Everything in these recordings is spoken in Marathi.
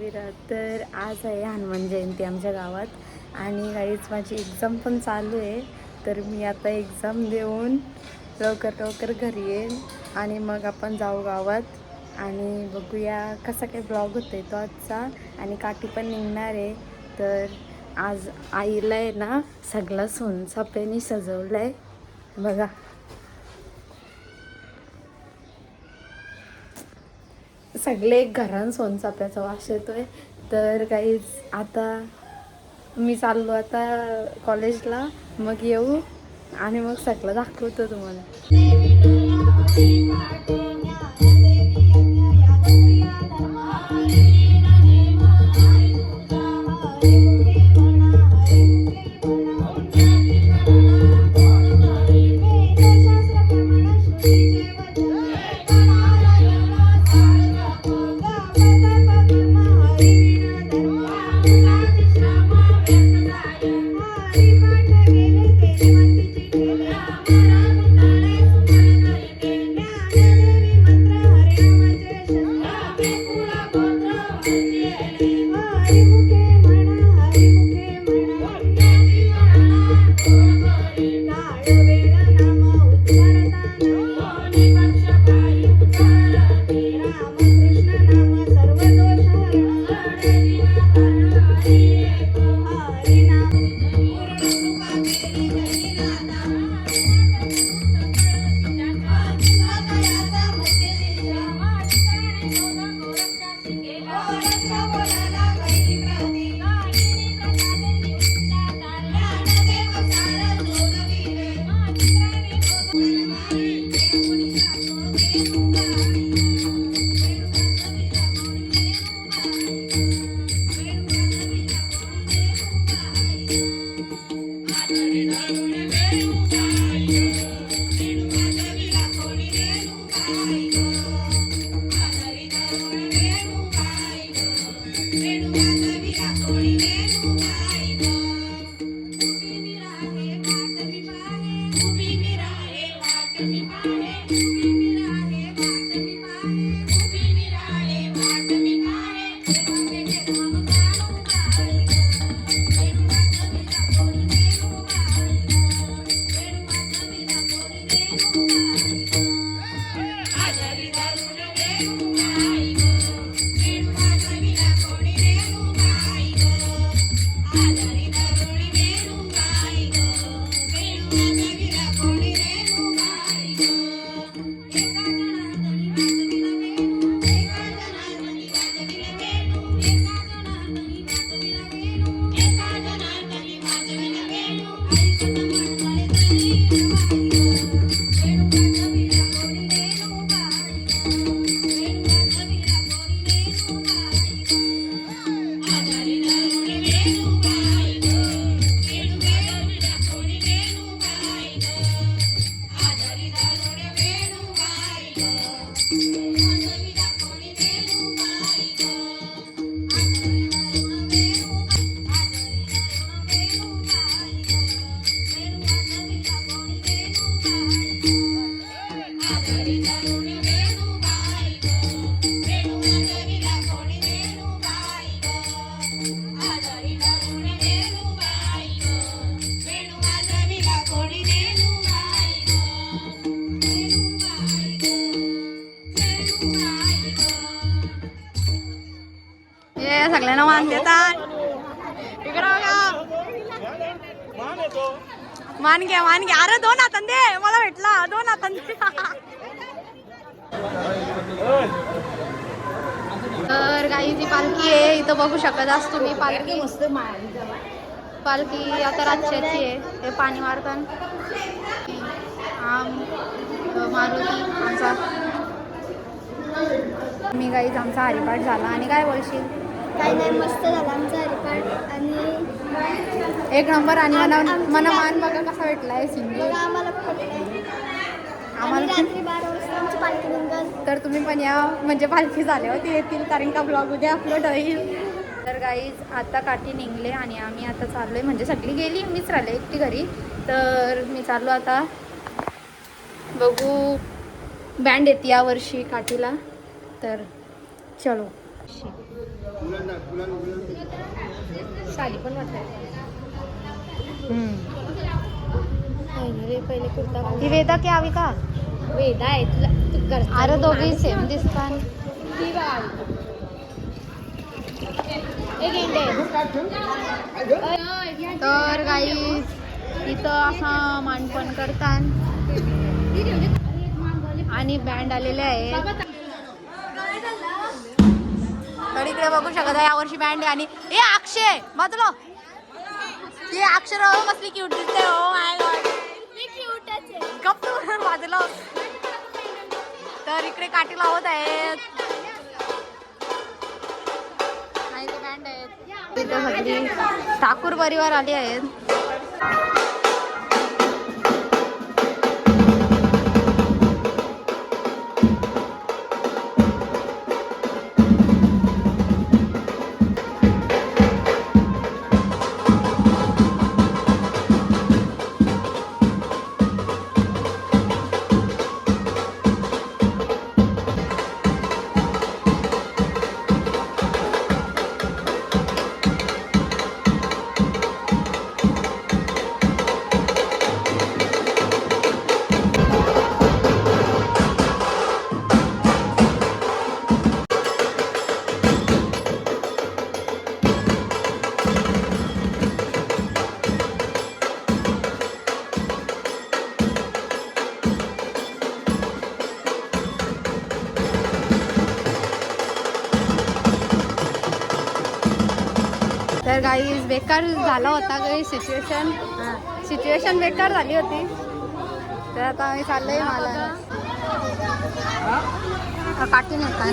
महावीर. तर आज आहे हनुमान जयंती आमच्या गावात आणि गाईच माझी एक्झाम पण चालू आहे. तर मी आता एक्झाम देऊन लवकर घरी येईन आणि मग आपण जाऊ गावात आणि बघूया कसा काही ब्लॉग होतोय तो आजचा. आणि काठी पण निघणार आहे. तर आज आईला आहे ना सगळा सोनचाफ्याने सजवलं आहे बघा. सगळे घरान सोनचाफ्याचा वास येतोय. तर काहीच आता मी चाललो आता कॉलेजला, मग येऊ आणि मग सगळं दाखवतो तुम्हाला. सगळ्यांना मान देतात. मान घ्या. अरे 2 हातान दे, मला भेटला 2 हातान दे. तर गाईची पालखी आहे इथं बघू शकत असतो तुम्ही. पालखी आता रातच्याची आहे. ते पाणी मारतान मारुती आमचा. मी गाईच आमचा हरिपाठ झाला. आणि काय बोलशील? काही नाही, मस्त झाला आमचा हरिपाठ आणि 1 नंबर. आणि मना मान बघा कसा भेटलाय सिंगी. आम्हाला रात्री 12 वाजता आमची पालखी निघाल. तर तुम्ही पण या, म्हणजे पालखी झाल्यावर ते येतील, कारण का ब्लॉग उद्या अपलोड होईल. तर गाईज आता काठी निघले आणि आम्ही आता चाललोय, म्हणजे सगळी गेली, मीच राहिले एकटी घरी. तर मी चाललो आता, बघू बँड येते यावर्षी काठीला. तर चलो. साडी पण वाटत. पहिले कुर्ता घाल. ही वेदा की आवी का? वेदा आहे तुला. अरे दोघी सेम दिसतात. तर गाई इथं असा मांडपण करतात आणि बँड आलेले आहे. तर इकडे बघू शकता यावर्षी बँड आहे. आणि हे अक्षय बाजूला ते अक्षर मसली क्यूट दिसते. हो माय गॉड गप बाजूला. तर इकडे काठी लावत आहेत. बँड आहेत इथं सगळी ठाकूर परिवार आले आहेत. तर गाईज बेकार झाला होता काही सिच्युएशन बेकार झाली होती. तर आता आम्ही चाललंय मला काटून येतात.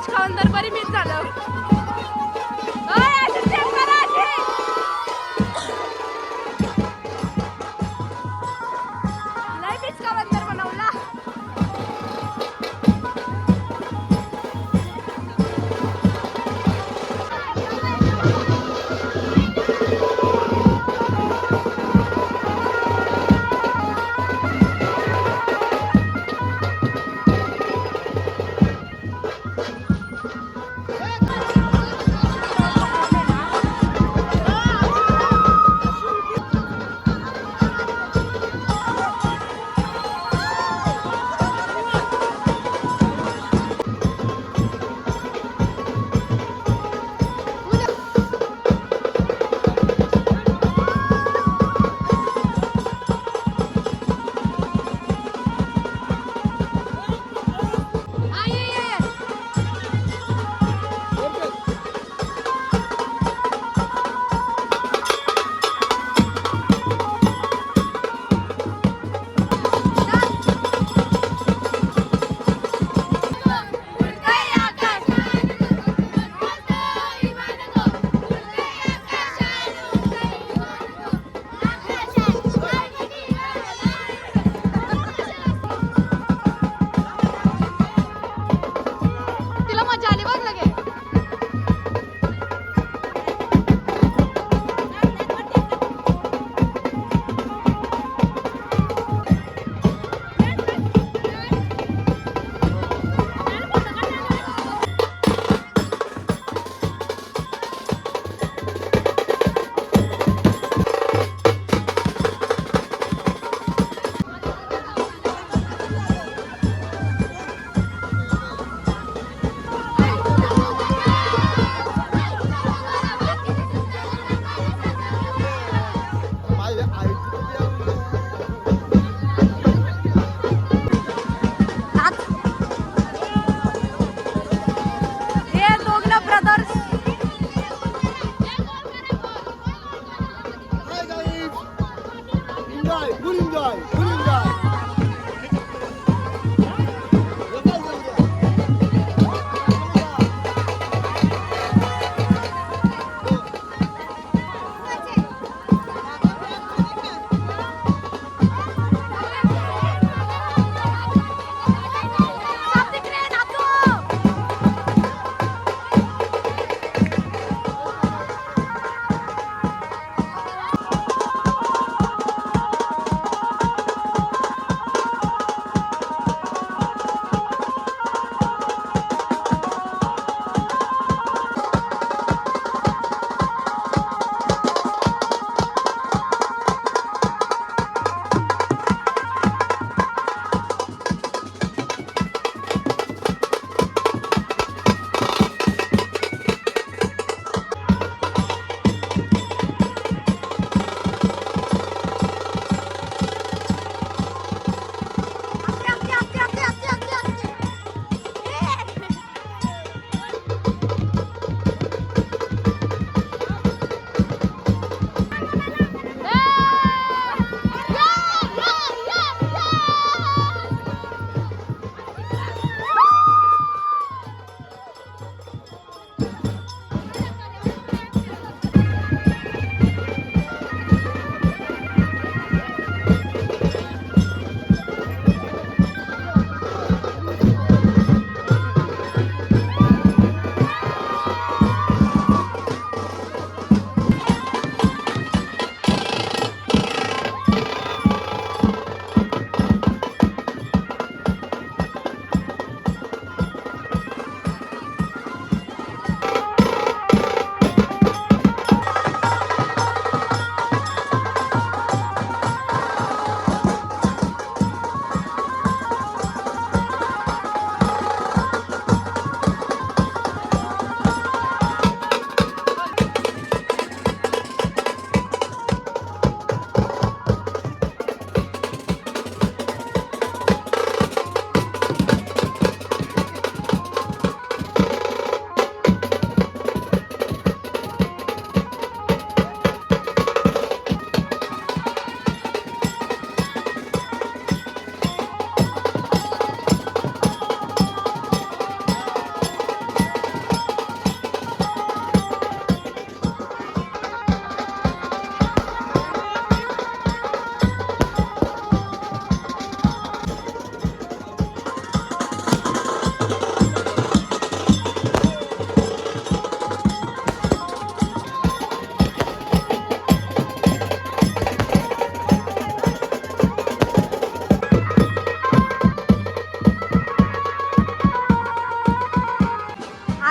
बीच खाऊन तर बरी मीच झालं. ओय, असं check करा आधी. लय बीच खाऊन तर बनवला.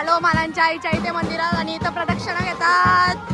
आलो मालांच्या आईच्या इथे मंदिरात आणि इथं प्रदक्षिणा घेतात.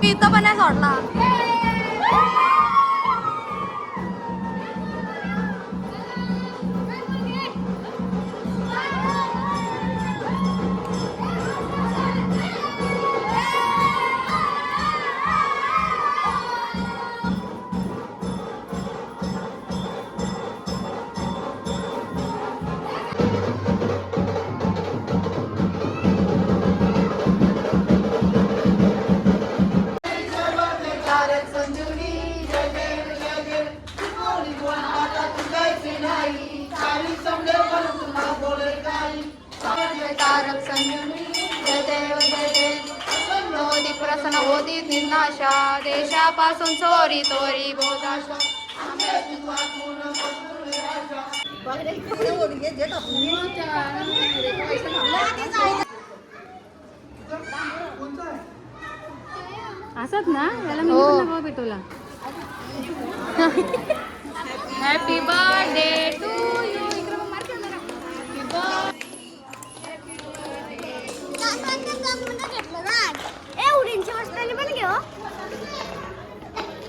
इथं पण नाही सोडला. देशापासून चोरी तोरी बोधाशा. असत ना याला मी पण नका भेटवला. Happy birthday to you.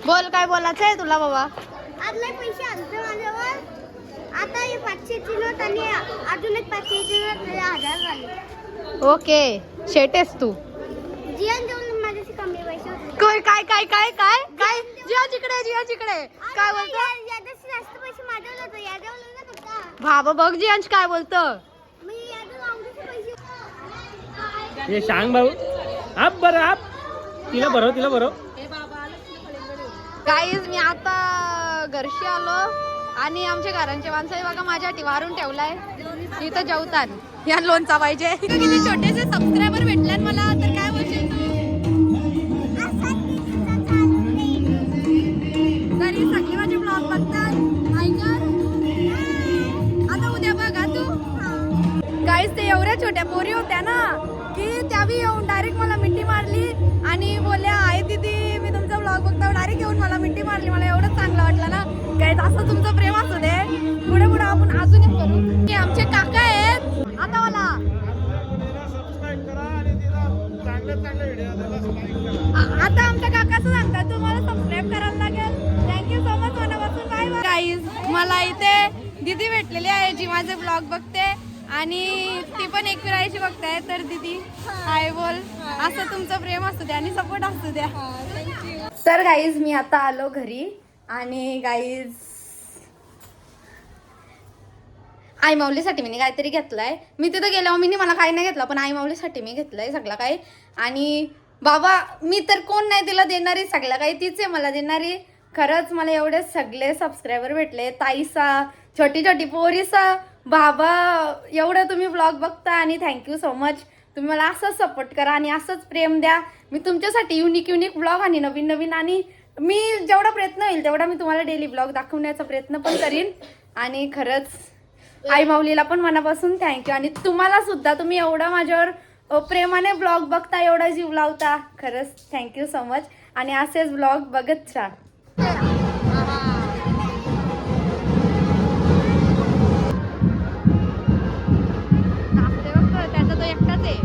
बोल काय बोलायचं आहे तुला बाबा. आज लय पैसे आणते माझ्यावर. आता हे 500ची नोट आणि अजून एक 500ची नोट 1000 झाली. ओके शेटेस तू. जियान देऊन माझ्याशी कमी पैसे होते. काय काय काय काय काय काय जिया जिकडे काय बोलतो. याच्याशी जास्त पैसे माझ्यावर होते. याच्यावर ना फक्त बाबा बघ जियांश काय बोलतं. मी याच्यावर आमचे पैसे. हे सांग भाऊ आप बरं आप तिला बरं. गाईज मी आता घरशी आलो आणि आमच्या घरांचे माणसं बघा माझ्यासाठी वारून ठेवलाय. इथं जेवतात. या लोणचा पाहिजे. किती छोटेसे सबस्क्रायबर भेटल्यात मला तर काय बोलशील तू. घरी सगळी माझे ब्लॉग बघतात. आता उद्या बघा तू. गाईज ते एवढ्या छोट्या पोरी होत्या ना की त्यावी येऊन डायरेक्ट मला मिठी मारली आणि बोलल्या आहे दीदी मी तुमचा ब्लॉग बघता. डायरेक्ट येऊन मला मिठी मारली. मला एवढंच चांगलं वाटलं ना. काय असं तुमचं प्रेम असू दे. पुढे पुढे आपण अजून एक करू. की आमचे काका आहेत आता मला आता आमच्या काकाचं सांगतात तुम्हाला सबस्क्राईब करायला लागेल. थँक्यू सो मच मनापासून. Bye bye guys. मला इथे दीदी भेटलेली आहे जी माझे ब्लॉग बघते आणि ती पण एक फिरायची बघताय. तर दीदी हाय बोल. असं तुमचं प्रेम असू द्या आणि सपोर्ट असू द्या. तर गाईज मी आता आलो घरी आणि गाईज आई माऊलीसाठी मी काहीतरी घेतलंय. मी तिथं गेल्यावर मी मला काही नाही घेतलं पण आई माऊलीसाठी मी घेतलंय सगळं काही. आणि बाबा मी तर कोण नाही तिला देणारी. सगळं काही तीच आहे मला देणारी. खरंच मला एवढे सगळे सबस्क्रायबर भेटले. ताईसा छोटी छोटी पोरीसा बाबा एवढं तुम्ही ब्लॉग बघता आणि थँक्यू सो मच. तुम्ही मला असंच सपोर्ट करा आणि असंच प्रेम द्या. मी तुमच्यासाठी युनिक ब्लॉग आणि नवीन आणि मी जेवढा प्रयत्न होईल तेवढा मी तुम्हाला डेली ब्लॉग दाखवण्याचा प्रयत्न पण करीन. आणि खरंच आई माऊलीला पण मनापासून थँक्यू. आणि तुम्हाला सुद्धा तुम्ही एवढा माझ्यावर प्रेमाने ब्लॉग बघता एवढा जीव लावता. खरंच थँक्यू सो मच आणि असेच ब्लॉग बघत राहा. त्याचा तो एकटाच आहे.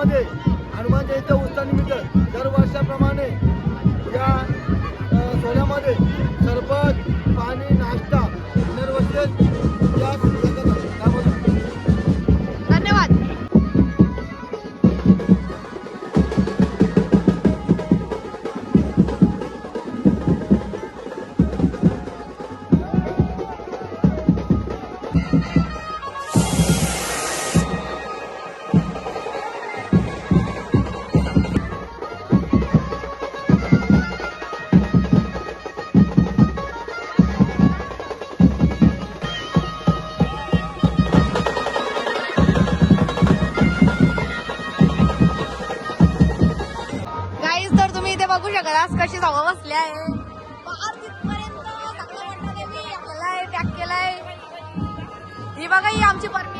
सोहळ्यामध्ये हनुमान जयंती उत्सवानिमित्त दरवर्षाप्रमाणे या सोहळ्यामध्ये सरबत पाणी नाश्ता दरवर्षी या धन्यवाद. गाईज तर तुम्ही इथे बघू शकाल आज कशी जावं बसली आहे. पार तिथपर्यंत चांगलं वाटतं. मी आपल्याला पॅक केलाय. ही बघा ही आमची परमिशन